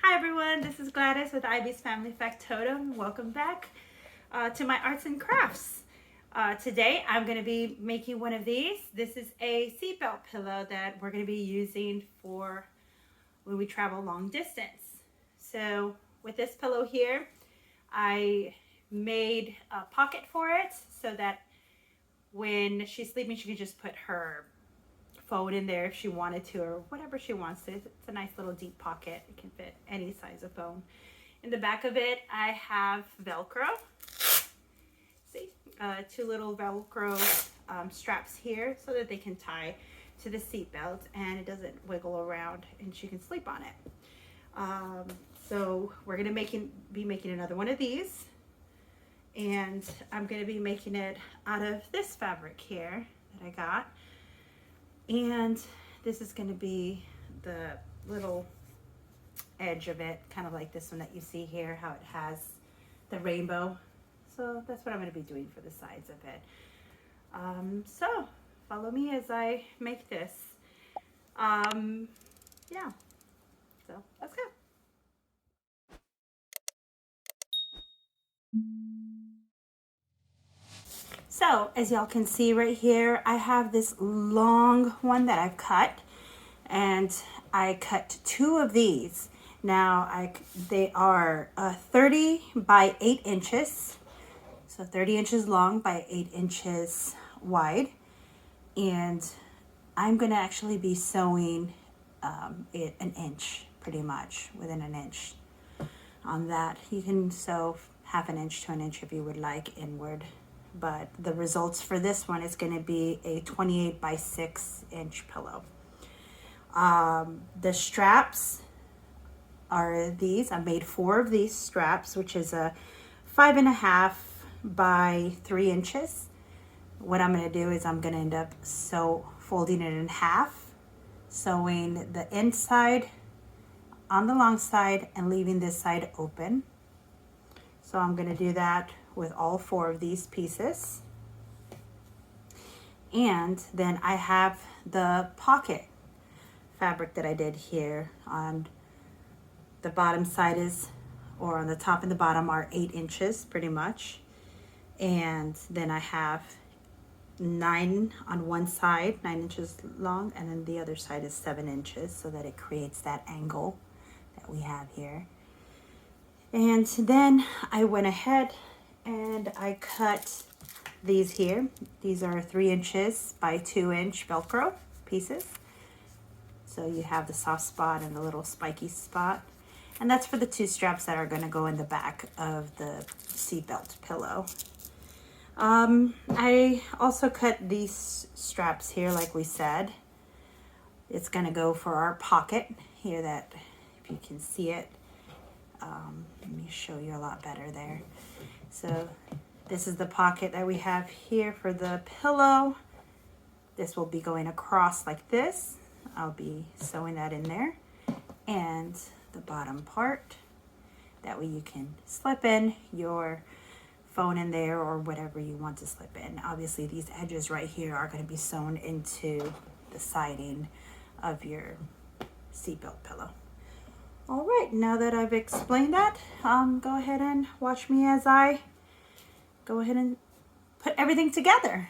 Hi everyone, this is Gladys with Ivy's Family Factotum. Welcome back to my arts and crafts. Today I'm going to be making one of these. This is a seatbelt pillow that we're going to be using for when we travel long distance. So with this pillow here, I made a pocket for it so that when she's sleeping she can just put her phone in there if she wanted to, or whatever she wants to. It's a nice little deep pocket. It can fit any size of phone. In the back of it, I have Velcro. See, two little Velcro straps here so that they can tie to the seat belt and it doesn't wiggle around and she can sleep on it. So we're gonna be making another one of these, and I'm gonna be making it out of this fabric here that I got. And this is going to be the little edge of it, kind of like this one that you see here, how it has the rainbow. So that's what I'm going to be doing for the sides of it. So follow me as I make this. Yeah, so let's go. So as y'all can see right here, I have this long one that I've cut, and I cut two of these. Now they are 30 by 8 inches. So 30 inches long by 8 inches wide. And I'm gonna actually be sewing it an inch, pretty much, within an inch on that. You can sew half an inch to an inch if you would like inward. But the results for this one is going to be a 28 by 6 inch pillow. The straps are these. I made 4 of these straps, which is a 5.5 by 3 inches. What I'm going to do is I'm going to end up folding it in half, sewing the inside on the long side and leaving this side open. So I'm going to do that with all 4 of these pieces. And then I have the pocket fabric that I did here. On the bottom side or on the top and the bottom are 8 inches pretty much. And then I have 9 on one side, 9 inches long, and then the other side is 7 inches so that it creates that angle that we have here. And then I went ahead and I cut these here. These are 3 inches by 2 inch Velcro pieces. So you have the soft spot and the little spiky spot. And that's for the 2 straps that are going to go in the back of the seatbelt pillow. I also cut these straps here like we said. It's going to go for our pocket here, that if you can see it. Let me show you a lot better there. So this is the pocket that we have here for the pillow. This will be going across like this. I'll be sewing that in there. And the bottom part, that way you can slip in your phone in there or whatever you want to slip in. Obviously these edges right here are going to be sewn into the siding of your seatbelt pillow. All right, now that I've explained that, go ahead and watch me as I go ahead and put everything together.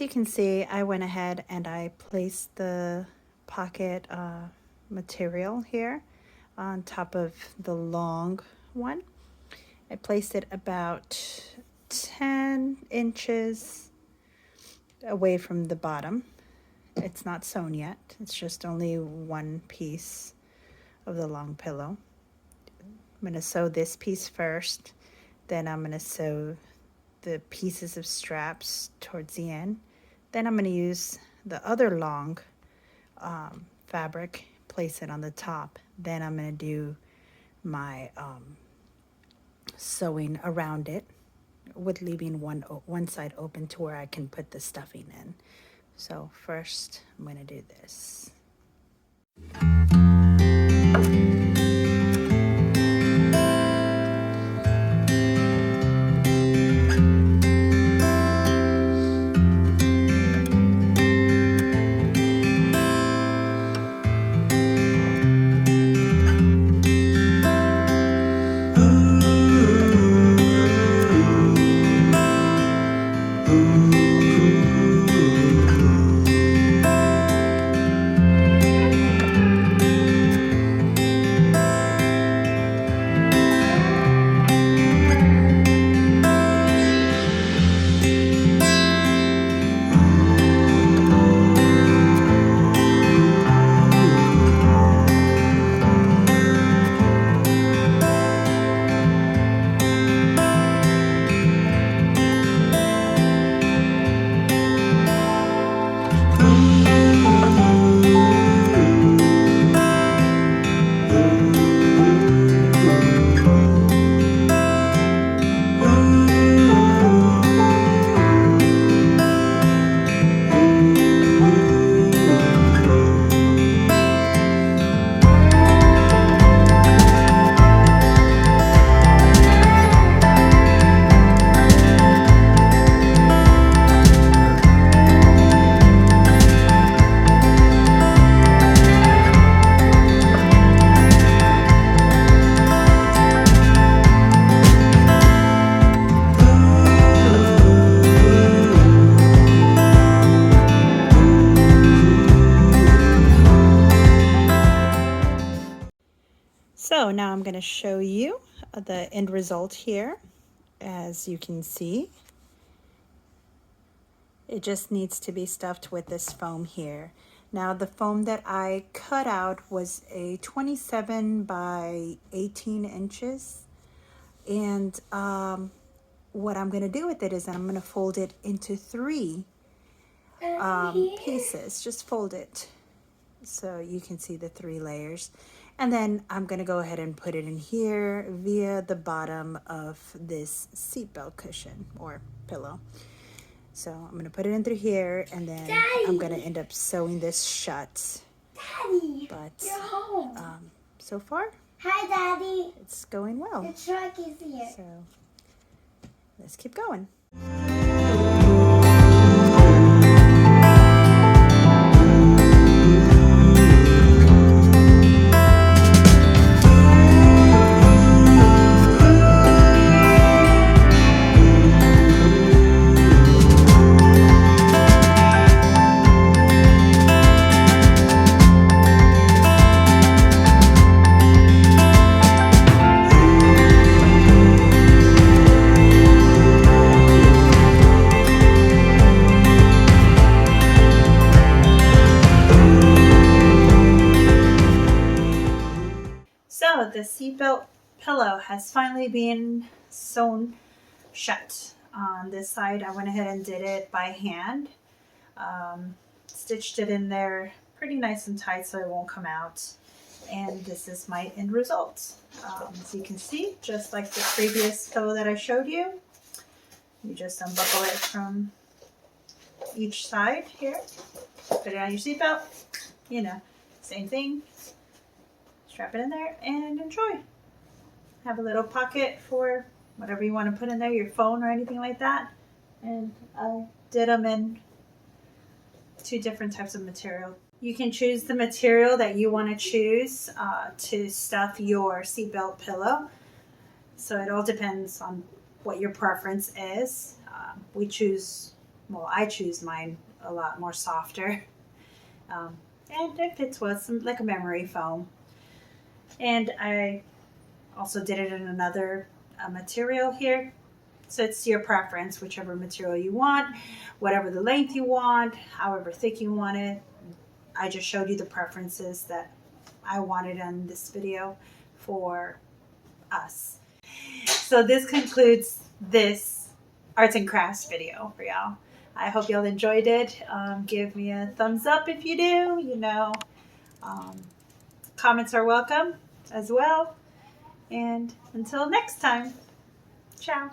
as you can see, I went ahead and I placed the pocket material here on top of the long one. I placed it about 10 inches away from the bottom. It's not sewn yet. It's just only one piece of the long pillow. I'm going to sew this piece first, then I'm going to sew the pieces of straps towards the end. Then I'm going to use the other long fabric, place it on the top. Then I'm going to do my sewing around it with leaving one side open to where I can put the stuffing in. So first I'm going to do this. So now I'm going to show you the end result here. As you can see, it just needs to be stuffed with this foam here. Now the foam that I cut out was a 27 by 18 inches. And what I'm going to do with it is I'm going to fold it into 3 pieces. Just fold it so you can see the 3 layers. And then I'm going to go ahead and put it in here via the bottom of this seatbelt cushion or pillow. So I'm going to put it in through here, and then Daddy, I'm going to end up sewing this shut. Daddy, but you're home. So far, hi, Daddy. It's going well. The truck is here. So let's keep going. So the seatbelt pillow has finally been sewn shut. On this side, I went ahead and did it by hand. Stitched it in there pretty nice and tight so it won't come out. And this is my end result. As you can see, just like the previous pillow that I showed you, you just unbuckle it from each side here. Put it on your seatbelt. You know, same thing. Strap it in there and enjoy. Have a little pocket for whatever you want to put in there, your phone or anything like that. And I did them in 2 different types of material. You can choose the material that you want to choose to stuff your seatbelt pillow. So it all depends on what your preference is. We choose well, I choose mine a lot more softer. And it fits well, some like a memory foam. And I also did it in another material here. So it's your preference, whichever material you want, whatever the length you want, however thick you want it. I just showed you the preferences that I wanted in this video for us. So this concludes this arts and crafts video for y'all. I hope y'all enjoyed it. Give me a thumbs up if you do. You know, comments are welcome as well. And until next time, ciao.